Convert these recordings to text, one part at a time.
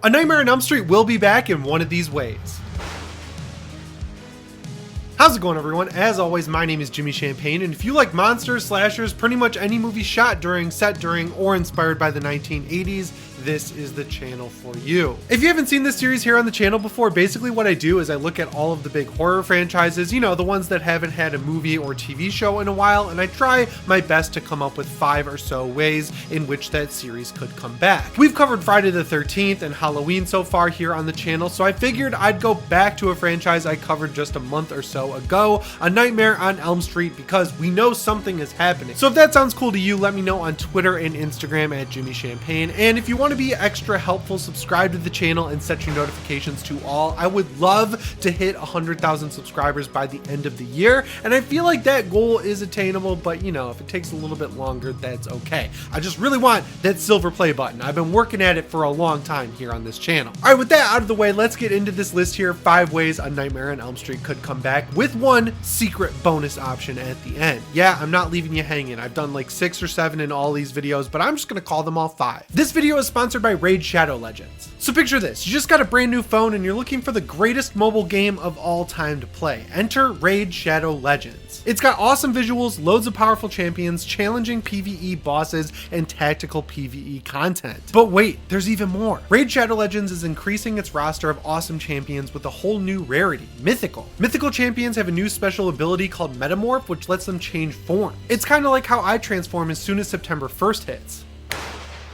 A Nightmare on Elm Street will be back in one of these ways. How's it going, everyone? As always, my name is Jimmy Champane, and if you like monsters, slashers, pretty much any movie shot during, set during, or inspired by the 1980s, this is the channel for you. If you haven't seen this series here on the channel before, basically what I do is I look at all of the big horror franchises, you know, the ones that haven't had a movie or TV show in a while, and I try my best to come up with 5 or so ways in which that series could come back. We've covered Friday the 13th and Halloween so far here on the channel, so I figured I'd go back to a franchise I covered just a month or so ago, A Nightmare on Elm Street, because we know something is happening. So if that sounds cool to you, let me know on Twitter and Instagram at Jimmy Champane, and if you want to be extra helpful, subscribe to the channel and set your notifications to all. I would love to hit 100,000 subscribers by the end of the year, and I feel like that goal is attainable, but you know, if it takes a little bit longer, that's okay. I just really want that silver play button. I've been working at it for a long time here on this channel. All right, with that out of the way, let's get into this list here. 5 ways A Nightmare on Elm Street could come back, with one secret bonus option at the end. Yeah, I'm not leaving you hanging. I've done like 6 or 7 in all these videos, but I'm just gonna call them all 5. This video is sponsored by Raid Shadow Legends. So picture this, you just got a brand new phone and you're looking for the greatest mobile game of all time to play. Enter Raid Shadow Legends. It's got awesome visuals, loads of powerful champions, challenging PvE bosses, and tactical PvE content. But wait, there's even more. Raid Shadow Legends is increasing its roster of awesome champions with a whole new rarity, Mythical. Mythical champions have a new special ability called Metamorph, which lets them change form. It's kind of like how I transform as soon as September 1st hits.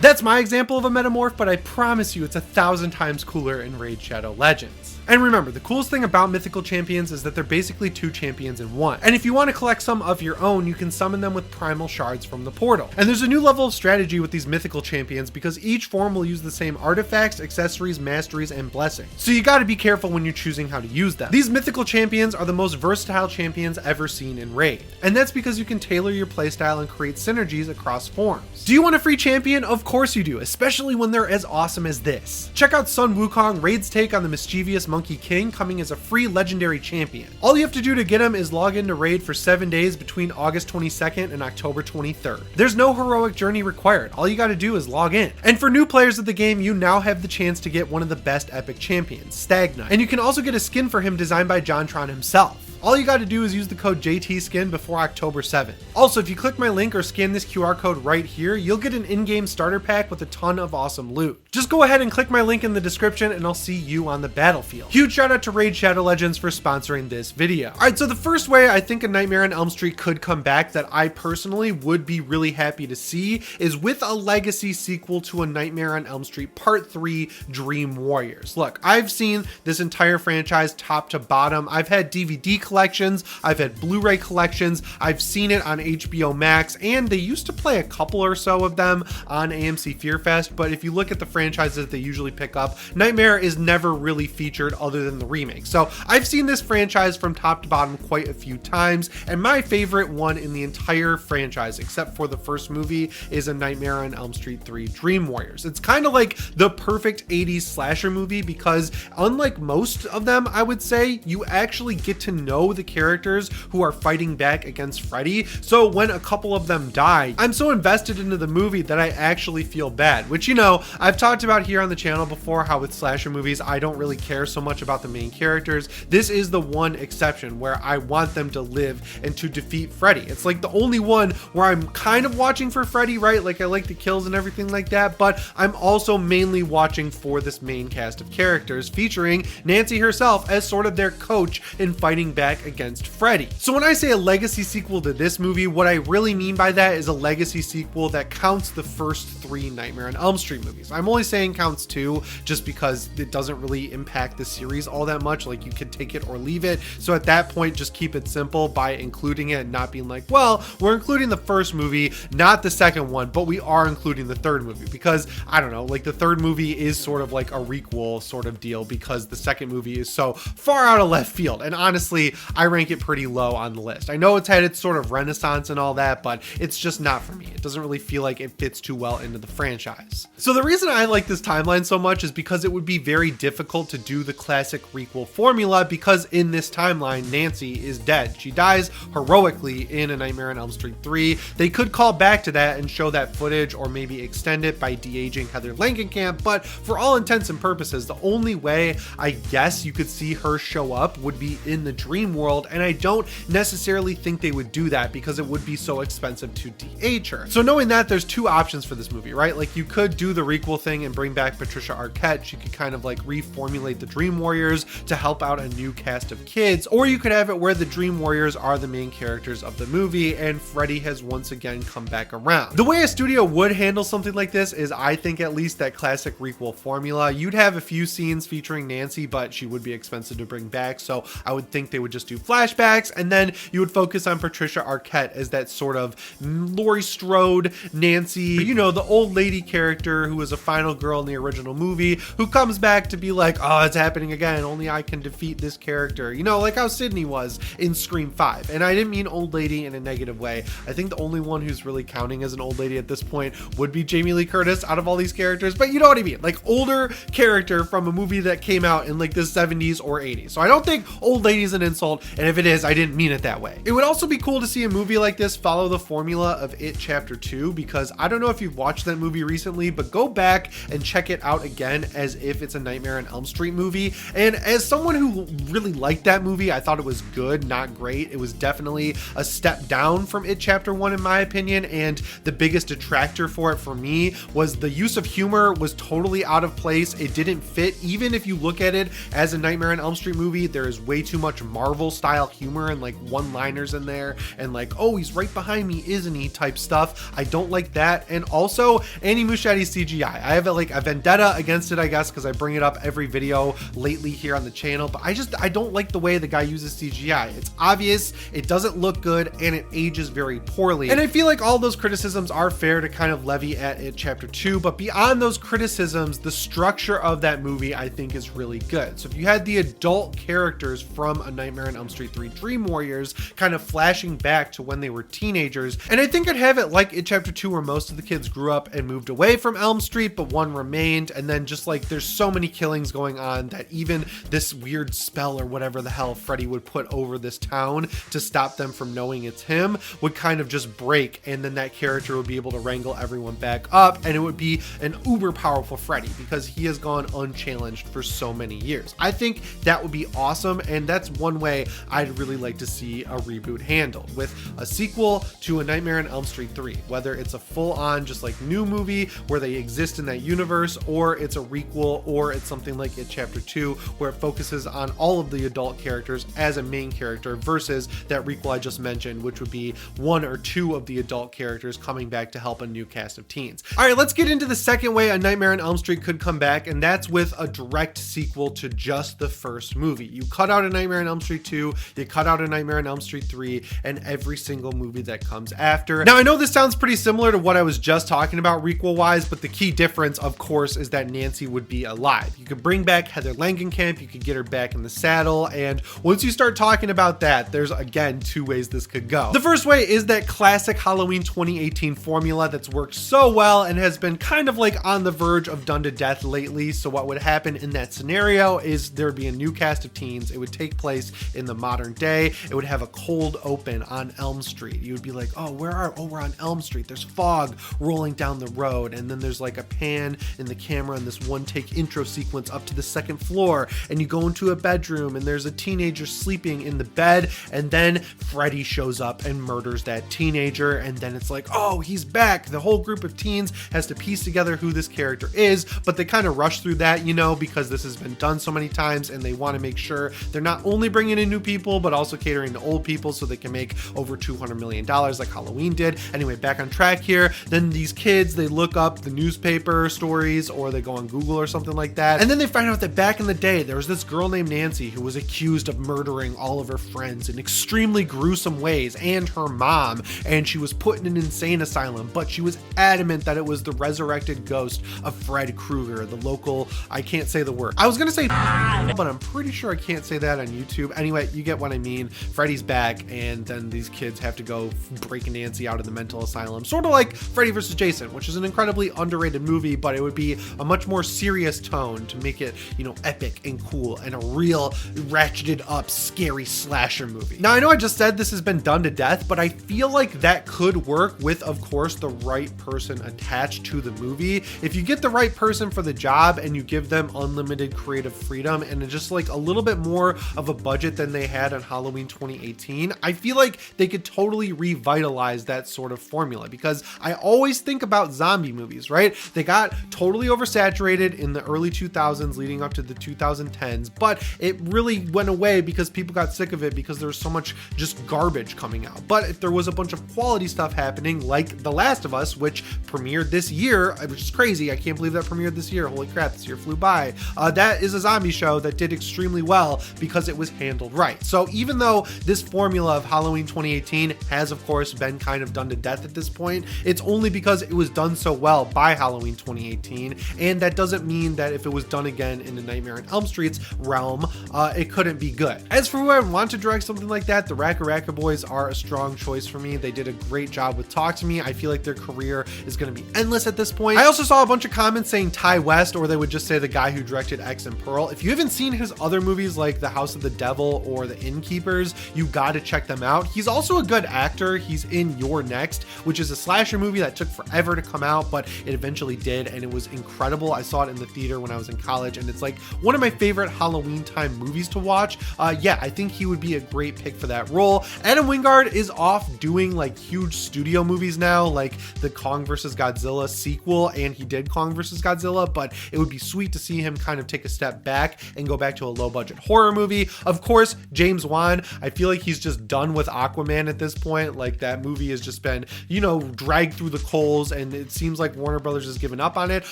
That's my example of a metamorph, but I promise you it's 1,000 times cooler in Raid Shadow Legends. And remember, the coolest thing about mythical champions is that they're basically 2 champions in one. And if you want to collect some of your own, you can summon them with primal shards from the portal. And there's a new level of strategy with these mythical champions because each form will use the same artifacts, accessories, masteries, and blessings. So you got to be careful when you're choosing how to use them. These mythical champions are the most versatile champions ever seen in Raid. And that's because you can tailor your playstyle and create synergies across forms. Do you want a free champion? Of course you do, especially when they're as awesome as this. Check out Sun Wukong, Raid's take on the mischievous Monkey King, coming as a free legendary champion. All you have to do to get him is log into Raid for 7 days between August 22nd and October 23rd. There's no heroic journey required. All you got to do is log in. And for new players of the game, you now have the chance to get one of the best epic champions, Stag Knight. And you can also get a skin for him designed by JonTron himself. All you got to do is use the code JTSkin before October 7th. Also, if you click my link or scan this QR code right here, you'll get an in-game starter pack with a ton of awesome loot. Just go ahead and click my link in the description and I'll see you on the battlefield. Huge shout out to Raid Shadow Legends for sponsoring this video. All right, so the first way I think A Nightmare on Elm Street could come back that I personally would be really happy to see is with a legacy sequel to A Nightmare on Elm Street Part 3 Dream Warriors. Look, I've seen this entire franchise top to bottom. I've had DVD collections, I've had Blu-ray collections, I've seen it on HBO Max, and they used to play a couple or so of them on AMC Fear Fest, but if you look at the franchises that they usually pick up, Nightmare is never really featured other than the remake. So I've seen this franchise from top to bottom quite a few times, and my favorite one in the entire franchise, except for the first movie, is A Nightmare on Elm Street 3 Dream Warriors. It's kind of like the perfect 80s slasher movie because unlike most of them, I would say, you actually get to know the characters who are fighting back against Freddy. So when a couple of them die, I'm so invested into the movie that I actually feel bad, which, you know, I've talked about here on the channel before how with slasher movies, I don't really care so much about the main characters. This is the one exception where I want them to live and to defeat Freddy. It's like the only one where I'm kind of watching for Freddy, right? Like I like the kills and everything like that, but I'm also mainly watching for this main cast of characters featuring Nancy herself as sort of their coach in fighting back against Freddy. So when I say a legacy sequel to this movie, what I really mean by that is a legacy sequel that counts the first 3 Nightmare on Elm Street movies. I'm only saying counts 2 just because it doesn't really impact the series all that much. Like you could take it or leave it. So at that point, just keep it simple by including it and not being like, well, we're including the first movie, not the second one, but we are including the third movie because I don't know, like the third movie is sort of like a requel sort of deal because the second movie is so far out of left field. And honestly, I rank it pretty low on the list. I know it's had its sort of renaissance and all that, but it's just not for me. It doesn't really feel like it fits too well into the franchise. So the reason I I like this timeline so much is because it would be very difficult to do the classic requel formula, because in this timeline, Nancy is dead. She dies heroically in A Nightmare on Elm Street 3. They could call back to that and show that footage, or maybe extend it by de-aging Heather Langenkamp, but for all intents and purposes, the only way I guess you could see her show up would be in the dream world, and I don't necessarily think they would do that because it would be so expensive to de-age her. So knowing that, there's two options for this movie, right? Like, you could do the requel thing and bring back Patricia Arquette. She could kind of like reformulate the Dream Warriors to help out a new cast of kids, or you could have it where the Dream Warriors are the main characters of the movie and Freddy has once again come back around. The way a studio would handle something like this is, I think, at least that classic requel formula. You'd have a few scenes featuring Nancy, but she would be expensive to bring back, so I would think they would just do flashbacks, and then you would focus on Patricia Arquette as that sort of Laurie Strode, Nancy, you know, the old lady character who was a final girl in the original movie, who comes back to be like, oh, it's happening again, only I can defeat this character, you know, like how Sydney was in Scream 5. And I didn't mean old lady in a negative way. I think the only one who's really counting as an old lady at this point would be Jamie Lee Curtis out of all these characters, but you know what I mean, like older character from a movie that came out in like the 70s or 80s. So I don't think old lady is an insult, and if it is, I didn't mean it that way. It would also be cool to see a movie like this follow the formula of It Chapter 2, because I don't know if you've watched that movie recently, but go back and check it out again as if it's a Nightmare on Elm Street movie. And as someone who really liked that movie, I thought it was good, not great. It was definitely a step down from It Chapter 1 in my opinion, and the biggest detractor for it for me was the use of humor was totally out of place. It didn't fit. Even if you look at it as a Nightmare on Elm Street movie, there is way too much Marvel style humor and like one-liners in there and like, oh, he's right behind me, isn't he, type stuff. I don't like that. And also Andy Muschietti's CGI. I have a vendetta against it, I guess, because I bring it up every video lately here on the channel, but I don't like the way the guy uses CGI. It's obvious, it doesn't look good, and it ages very poorly. And I feel like all those criticisms are fair to kind of levy at It Chapter 2, but beyond those criticisms, the structure of that movie I think is really good. So if you had the adult characters from A Nightmare on Elm Street 3 Dream Warriors kind of flashing back to when they were teenagers, and I think I'd have it like It Chapter 2 where most of the kids grew up and moved away from Elm Street, but one remained, and then just like there's so many killings going on that even this weird spell or whatever the hell Freddy would put over this town to stop them from knowing it's him would kind of just break, and then that character would be able to wrangle everyone back up, and it would be an uber powerful Freddy because he has gone unchallenged for so many years. I think that would be awesome, and that's one way I'd really like to see a reboot handled, with a sequel to A Nightmare on Elm Street 3, whether it's a full-on just like new movie where they exist in that universe, or it's a requel, or it's something like It Chapter 2 where it focuses on all of the adult characters as a main character versus that requel I just mentioned, which would be one or two of the adult characters coming back to help a new cast of teens. All right, let's get into the second way A Nightmare on Elm Street could come back, and that's with a direct sequel to just the first movie. You cut out A Nightmare on Elm Street 2, you cut out A Nightmare on Elm Street 3, and every single movie that comes after. Now, I know this sounds pretty similar to what I was just talking about requel wise, but the key difference, of course, is that Nancy would be alive. You could bring back Heather Langenkamp, you could get her back in the saddle, and once you start talking about that, there's again two ways this could go. The first way is that classic Halloween 2018 formula that's worked so well and has been kind of like on the verge of done to death lately. So what would happen in that scenario is there would be a new cast of teens. It would take place in the modern day. It would have a cold open on Elm Street. You would be like, oh, we're on Elm Street. There's fog rolling down the road, and then there's like a pan in the camera and this one take intro sequence up to the second floor, and you go into a bedroom and there's a teenager sleeping in the bed, and then Freddy shows up and murders that teenager, and then it's like, oh, he's back. The whole group of teens has to piece together who this character is, but they kind of rush through that, you know, because this has been done so many times and they want to make sure they're not only bringing in new people but also catering to old people so they can make over $200 million like Halloween did. Anyway, back on track here. Then these kids, they look up the newspaper stories or they go on Google or something like that, and then they find out that back in the day there was this girl named Nancy who was accused of murdering all of her friends in extremely gruesome ways, and her mom, and she was put in an insane asylum, but she was adamant that it was the resurrected ghost of Freddy Krueger, the local, I can't say the word. I was gonna say but I'm pretty sure I can't say that on YouTube. Anyway, you get what I mean. Freddy's back, and then these kids have to go break Nancy out of the mental asylum, sort of like Freddy vs. Jason, which is an incredibly underrated movie movie, but it would be a much more serious tone to make it, you know, epic and cool and a real ratcheted up scary slasher movie. Now, I know I just said this has been done to death, but I feel like that could work with, of course, the right person attached to the movie. If you get the right person for the job and you give them unlimited creative freedom and just like a little bit more of a budget than they had on Halloween 2018, I feel like they could totally revitalize that sort of formula, because I always think about zombie movies, right? They got totally oversaturated in the early 2000s leading up to the 2010s, but it really went away because people got sick of it because there was so much just garbage coming out. But if there was a bunch of quality stuff happening, like The Last of Us, which premiered this year, which is crazy. I can't believe that premiered this year. Holy crap, this year flew by. That is a zombie show that did extremely well because it was handled right. So even though this formula of Halloween 2018 has, of course, been kind of done to death at this point, it's only because it was done so well by Halloween 2018, and that doesn't mean that if it was done again in the Nightmare on Elm Street's realm, it couldn't be good. As for who I want to direct something like that, the Racka Racka Boys are a strong choice for me. They did a great job with Talk to Me. I feel like their career is going to be endless at this point. I also saw a bunch of comments saying Ty West, or they would just say the guy who directed X and Pearl. If you haven't seen his other movies like The House of the Devil or The Innkeepers, you got to check them out. He's also a good actor. He's in You're Next, which is a slasher movie that took forever to come out, but it eventually did, and it was incredible. I saw it in the theater when I was in college, and it's like one of my favorite Halloween time movies to watch. Yeah, I think he would be a great pick for that role. Adam Wingard is off doing like huge studio movies now, like the Kong vs. Godzilla sequel, and he did Kong vs. Godzilla, but it would be sweet to see him kind of take a step back and go back to a low budget horror movie. Of course, James Wan, I feel like he's just done with Aquaman at this point. Like that movie has just been, you know, dragged through the coals, and it seems like Warner Brothers has given up on it.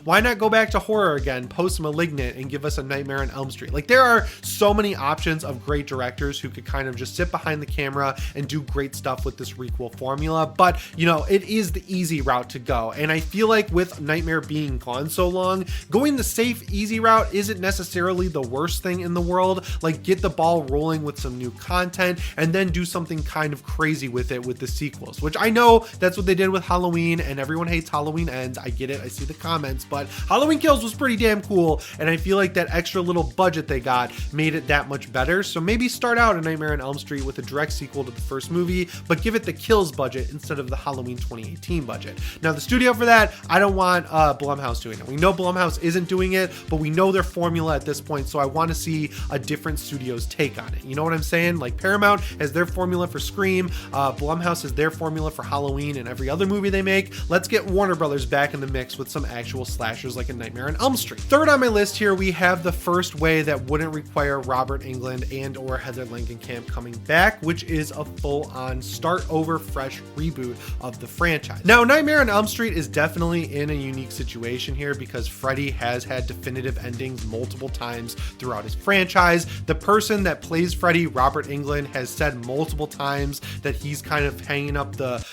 Why not go back to horror again, post Malignant, and give us a Nightmare on Elm Street? Like there are so many options of great directors who could kind of just sit behind the camera and do great stuff with this requel formula, but you know, it is the easy route to go. And I feel like with Nightmare being gone so long, going the safe, easy route isn't necessarily the worst thing in the world. Like get the ball rolling with some new content and then do something kind of crazy with it with the sequels, which I know that's what they did with Halloween, and everyone hates Halloween Ends. I get it. I see the comments, but Halloween Kills was pretty damn cool. And I feel like that extra little budget they got made it that much better. So maybe start out A Nightmare on Elm Street with a direct sequel to the first movie, but give it the Kills budget instead of the Halloween 2018 budget. Now the studio for that, I don't want Blumhouse doing it. We know Blumhouse isn't doing it, but we know their formula at this point, so I want to see a different studio's take on it. You know what I'm saying? Like Paramount has their formula for Scream, Blumhouse has their formula for Halloween and every other movie they make. Let's get Warner Brothers back in the mix with some actual slashers like A Nightmare on Elm Street. Third on my list here, we have the first way that wouldn't require Robert Englund and or Heather Langenkamp coming back, which is a full-on start over fresh reboot of the franchise. Now, Nightmare on Elm Street is definitely in a unique situation here because Freddy has had definitive endings multiple times throughout his franchise. The person that plays Freddy, Robert Englund, has said multiple times that he's kind of hanging up the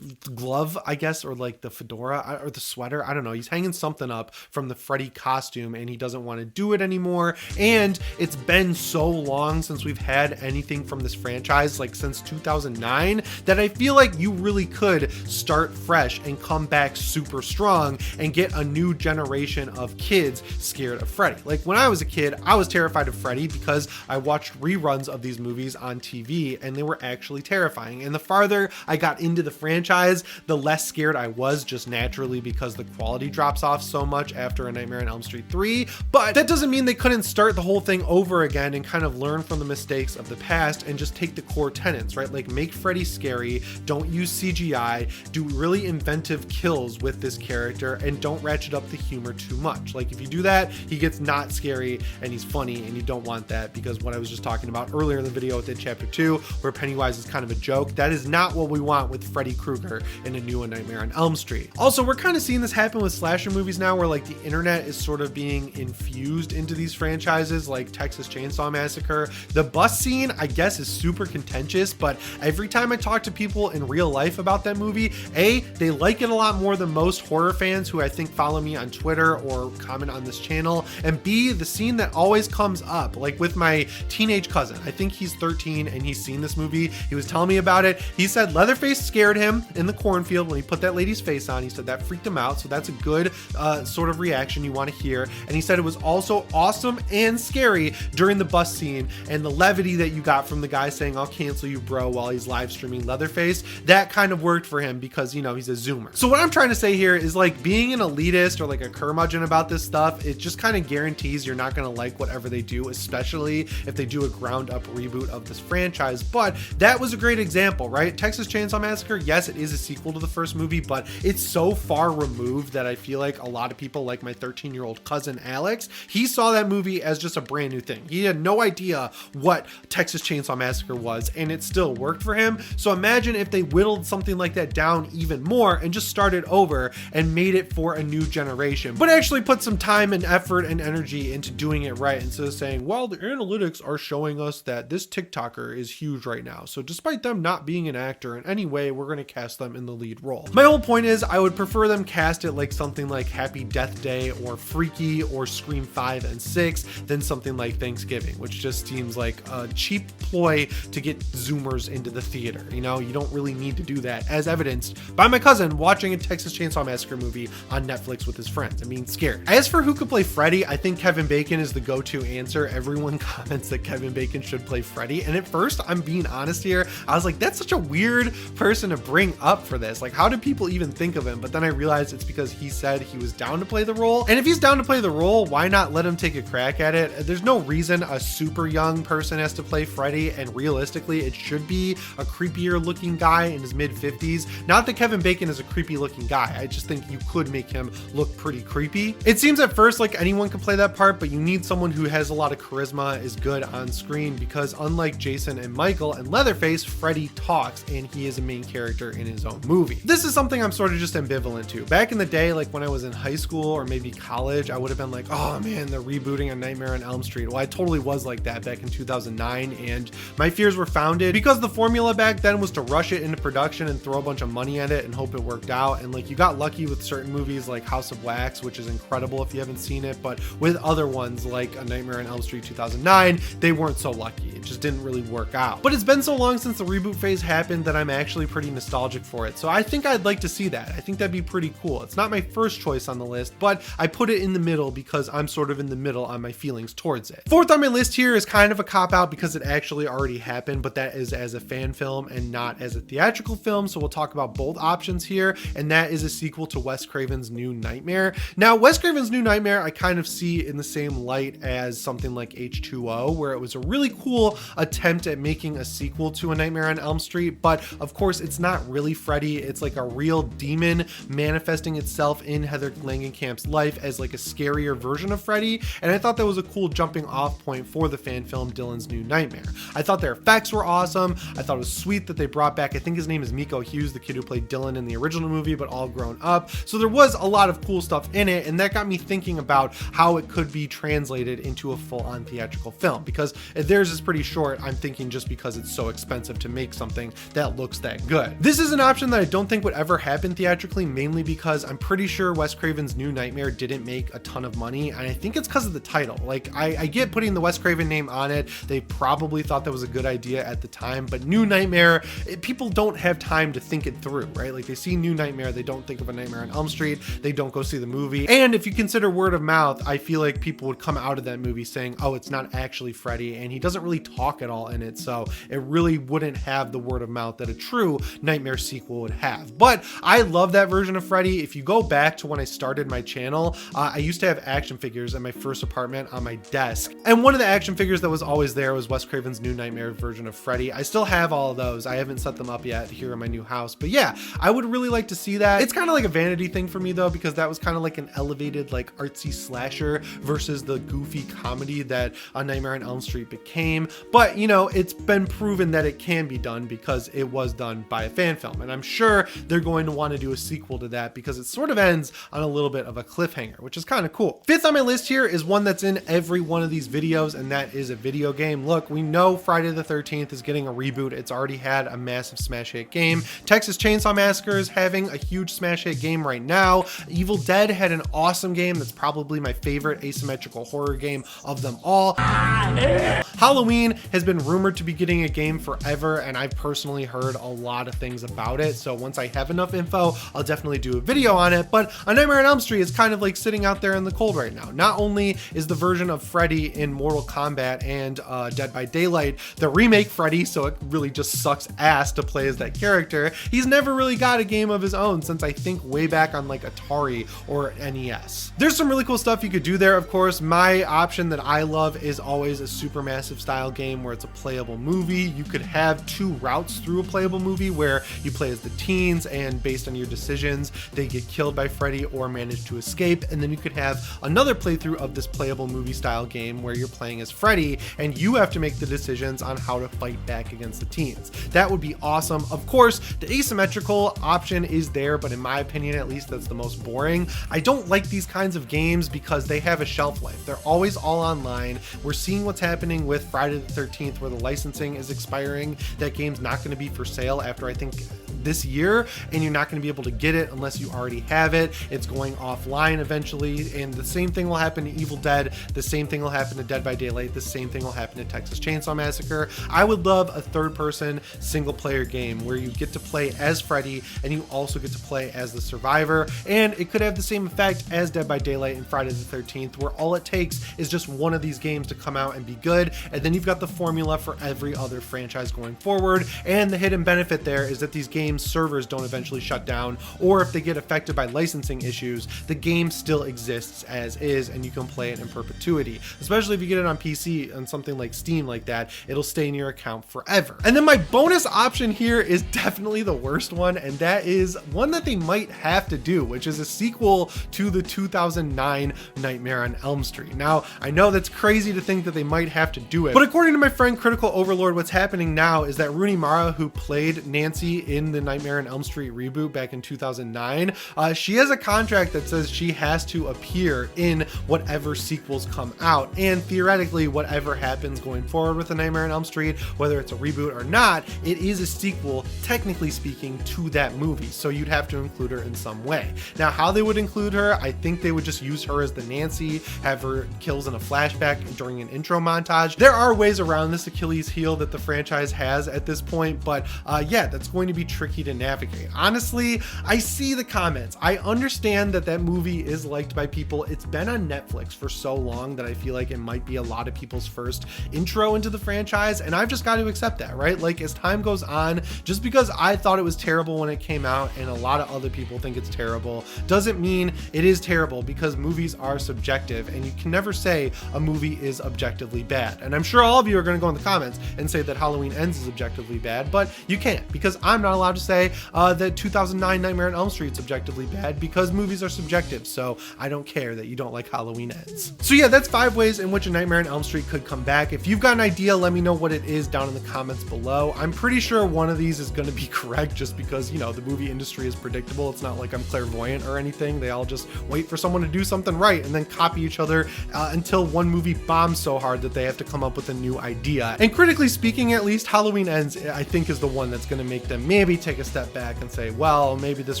glove, I guess, or like the fedora or the sweater. I don't know. He's hanging something up from the Freddy costume and he doesn't want to do it anymore. And it's been so long since we've had anything from this franchise, like since 2009, that I feel like you really could start fresh and come back super strong and get a new generation of kids scared of Freddy. Like when I was a kid, I was terrified of Freddy because I watched reruns of these movies on TV and they were actually terrifying. And the farther I got into the franchise, the less scared I was, just naturally because the quality drops off so much after A Nightmare on Elm Street 3. But that doesn't mean they couldn't start the whole thing over again and kind of learn from the mistakes of the past and just take the core tenets, right? Like make Freddy scary, don't use CGI, do really inventive kills with this character, and don't ratchet up the humor too much. Like if you do that, he gets not scary and he's funny, and you don't want that because what I was just talking about earlier in the video within chapter 2, where Pennywise is kind of a joke, that is not what we want with Freddy Krueger in a new A Nightmare on Elm Street. Also, we're kind of seeing this happen with slasher movies now, where like the internet is sort of being infused into these franchises, like Texas Chainsaw Massacre. The bus scene, I guess, is super contentious, but every time I talk to people in real life about that movie, A, they like it a lot more than most horror fans who I think follow me on Twitter or comment on this channel, and B, the scene that always comes up, like with my teenage cousin, I think he's 13 and he's seen this movie, he was telling me about it, he said Leatherface scared him in the cornfield when he put that lady's face on, he said that freaked him out, so that's a good good sort of reaction you want to hear. And he said it was also awesome and scary during the bus scene, and the levity that you got from the guy saying, "I'll cancel you, bro," while he's live streaming Leatherface, that kind of worked for him because, you know, he's a Zoomer. So what I'm trying to say here is, like, being an elitist or like a curmudgeon about this stuff, it just kind of guarantees you're not going to like whatever they do, especially if they do a ground up reboot of this franchise. But that was a great example, right? Texas Chainsaw Massacre, yes, it is a sequel to the first movie, but it's so far removed that I feel like a lot of people, like my 13-year-old cousin Alex, he saw that movie as just a brand new thing. He had no idea what Texas Chainsaw Massacre was, and it still worked for him. So imagine if they whittled something like that down even more and just started over and made it for a new generation, but actually put some time and effort and energy into doing it right, instead of saying, well, the analytics are showing us that this TikToker is huge right now, so despite them not being an actor in any way, we're going to cast them in the lead role. My whole point is, I would prefer them cast it like something like Happy Death Day or Freaky or Scream 5 and 6 than something like Thanksgiving, which just seems like a cheap ploy to get Zoomers into the theater. You know, you don't really need to do that, as evidenced by my cousin watching a Texas Chainsaw Massacre movie on Netflix with his friends and being scared. As for who could play Freddy, I think Kevin Bacon is the go-to answer. Everyone comments that Kevin Bacon should play Freddy, and at first, I'm being honest here, I was like, that's such a weird person to bring up for this. Like, how did people even think of him? But then I realized it's because he said he was down to play the role, and if he's down to play the role, why not let him take a crack at it? There's no reason a super young person has to play Freddy, and realistically, it should be a creepier looking guy in his mid-50s. Not that Kevin Bacon is a creepy looking guy, I just think you could make him look pretty creepy. It seems at first like anyone can play that part, but you need someone who has a lot of charisma, is good on screen, because unlike Jason and Michael and Leatherface, Freddy talks, and he is a main character in his own movie. This is something I'm sort of just ambivalent to. Back in the day, like when I was in high school or maybe college, I would have been like, oh man, they're rebooting A Nightmare on Elm Street. Well, I totally was like that back in 2009, and my fears were founded because the formula back then was to rush it into production and throw a bunch of money at it and hope it worked out. And like, you got lucky with certain movies like House of Wax, which is incredible if you haven't seen it, but with other ones like A Nightmare on Elm Street 2009, they weren't so lucky. It just didn't really work out. But it's been so long since the reboot phase happened that I'm actually pretty nostalgic for it. So I think I'd like to see that. I think that'd be pretty cool. It's not my first choice on the list, but I put it in the middle because I'm sort of in the middle on my feelings towards it. Fourth on my list here is kind of a cop-out because it actually already happened, but that is as a fan film and not as a theatrical film. So we'll talk about both options here, and that is a sequel to Wes Craven's New Nightmare. Now, Wes Craven's New Nightmare, I kind of see in the same light as something like H2O, where it was a really cool attempt at making a sequel to A Nightmare on Elm Street, but of course it's not really Freddy. It's like a real demon manifesting itself in Heather Langenkamp's life as like a scarier version of Freddy, and I thought that was a cool jumping off point for the fan film Dylan's New Nightmare. I thought their effects were awesome. I thought it was sweet that they brought back, I think his name is Miko Hughes, the kid who played Dylan in the original movie, but all grown up. So there was a lot of cool stuff in it, and that got me thinking about how it could be translated into a full-on theatrical film, because if theirs is pretty short, I'm thinking just because it's so expensive to make something that looks that good. This is an option that I don't think would ever happen theatrically, mainly because I'm pretty sure Wes Craven's New Nightmare didn't make a ton of money, and I think it's because of the title. Like, I get putting the Wes Craven name on it. They probably thought that was a good idea at the time, but New Nightmare, people don't have time to think it through, right? Like, they see New Nightmare, they don't think of A Nightmare on Elm Street, they don't go see the movie. And if you consider word of mouth, I feel like people would come out of that movie saying, oh, it's not actually Freddy, and he doesn't really talk at all in it, so it really wouldn't have the word of mouth that a true Nightmare sequel would have. But I love that version of Freddy. If you go back to when I started my channel, I used to have action figures in my first apartment on my desk, and one of the action figures that was always there was Wes Craven's New Nightmare version of Freddy. I still have all of those. I haven't set them up yet here in my new house, but yeah, I would really like to see that. It's kind of like a vanity thing for me though, because that was kind of like an elevated, like artsy slasher versus the goofy comedy that A Nightmare on Elm Street became. But you know, it's been proven that it can be done because it was done by a fan film, and I'm sure they're going to want to do a sequel to that because it sort of ends on a little bit of a cliffhanger, which is kind of cool. Fifth on my list here is one that's in every one of these videos, and that is a video game. Look, we know Friday the 13th is getting a reboot. It's already had a massive smash hit game. Texas Chainsaw Massacre is having a huge smash hit game right now. Evil Dead had an awesome game that's probably my favorite asymmetrical horror game of them all. Halloween has been rumored to be getting a game forever, and I've personally heard a lot of things about it, so once I have enough info, I'll definitely do a video on it. But But A Nightmare on Elm Street is kind of like sitting out there in the cold right now. Not only is the version of Freddy in Mortal Kombat and Dead by Daylight the remake Freddy, so it really just sucks ass to play as that character, he's never really got a game of his own since I think way back on like Atari or NES. There's some really cool stuff you could do there, of course. My option that I love is always a Supermassive style game where it's a playable movie. You could have 2 routes through a playable movie where you play as the teens and based on your decisions they get killed by Freddy or manage to escape, and then you could have another playthrough of this playable movie style game where you're playing as Freddy and you have to make the decisions on how to fight back against the teens. That would be awesome. Of course, the asymmetrical option is there, but in my opinion at least, that's the most boring. I don't like these kinds of games because they have a shelf life. They're always all online. We're seeing what's happening with Friday the 13th where the licensing is expiring. That game's not going to be for sale after I think this year, and you're not going to be able to get it unless you already have it. It's going offline eventually, and the same thing will happen to Evil Dead, the same thing will happen to Dead by Daylight, the same thing will happen to Texas Chainsaw Massacre. I would love a third-person single-player game where you get to play as Freddy and you also get to play as the survivor, and it could have the same effect as Dead by Daylight and Friday the 13th, where all it takes is just one of these games to come out and be good, and then you've got the formula for every other franchise going forward. And the hidden benefit there is that these games servers don't eventually shut down, or if they get affected by licensing issues, the game still exists as is and you can play it in perpetuity. Especially if you get it on PC and something like Steam like that, it'll stay in your account forever. And then my bonus option here is definitely the worst one, and that is one that they might have to do, which is a sequel to the 2009 Nightmare on Elm Street. Now, I know that's crazy to think that they might have to do it, but according to my friend Critical Overlord, what's happening now is that Rooney Mara, who played Nancy in the Nightmare on Elm Street reboot back in 2009, she has a contract that says she has to appear in whatever sequels come out, and theoretically whatever happens going forward with the Nightmare on Elm Street, whether it's a reboot or not, it is a sequel technically speaking to that movie, so you'd have to include her in some way. Now, how they would include her, I think they would just use her as the Nancy, have her kills in a flashback during an intro montage. There are ways around this Achilles heel that the franchise has at this point, but yeah, that's going to be tricky to navigate. Honestly, I see the comments. I understand that that movie is liked by people. It's been on Netflix for so long that I feel like it might be a lot of people's first intro into the franchise, and I've just got to accept that, right? Like, as time goes on, just because I thought it was terrible when it came out and a lot of other people think it's terrible doesn't mean it is terrible, because movies are subjective and you can never say a movie is objectively bad. And I'm sure all of you are going to go in the comments and say that Halloween Ends is objectively bad, but you can't, because I'm not allowed to say that 2009 Nightmare on Elm Street is objectively bad, because movies are subjective, so I don't care that you don't like Halloween Ends. So yeah, that's 5 ways in which a Nightmare on Elm Street could come back. If you've got an idea, let me know what it is down in the comments below. I'm pretty sure one of these is going to be correct, just because, you know, the movie industry is predictable. It's not like I'm clairvoyant or anything. They all just wait for someone to do something right and then copy each other until one movie bombs so hard that they have to come up with a new idea. And critically speaking, at least, Halloween Ends, I think, is the one that's going to make them maybe take a step back and say, well, maybe this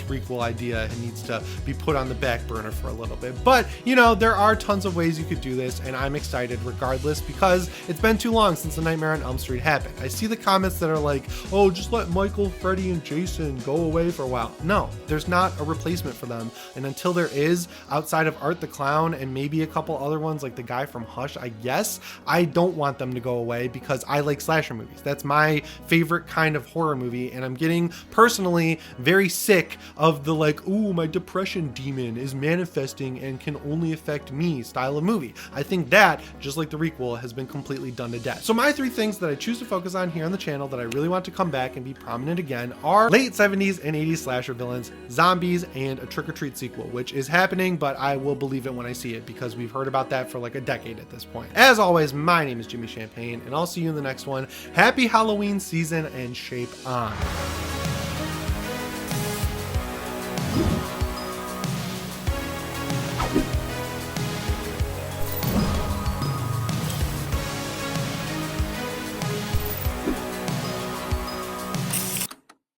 prequel idea needs to be put on the back burner for a little bit. But, you know, there are tons of ways you could do this, and I'm excited regardless, because it's been too long since the Nightmare on Elm Street happened. I see the comments that are like, oh, just let Michael, Freddy, and Jason go away for a while. No, there's not a replacement for them, and until there is, outside of Art the Clown and maybe a couple other ones like the guy from Hush, I guess, I don't want them to go away, because I like slasher movies. That's my favorite kind of horror movie, and I'm getting personally very sick of the like, ooh, my depression demon is manifesting and can only affect me style of movie. I think that, just like the requel, has been completely done to death. So my 3 things that I choose to focus on here on the channel that I really want to come back and be prominent again are late 70s and 80s slasher villains, zombies, and a Trick or Treat sequel, which is happening, but I will believe it when I see it, because we've heard about that for like a decade at this point. As always, my name is Jimmy Champane, and I'll see you in the next one. Happy Halloween season, and shape on.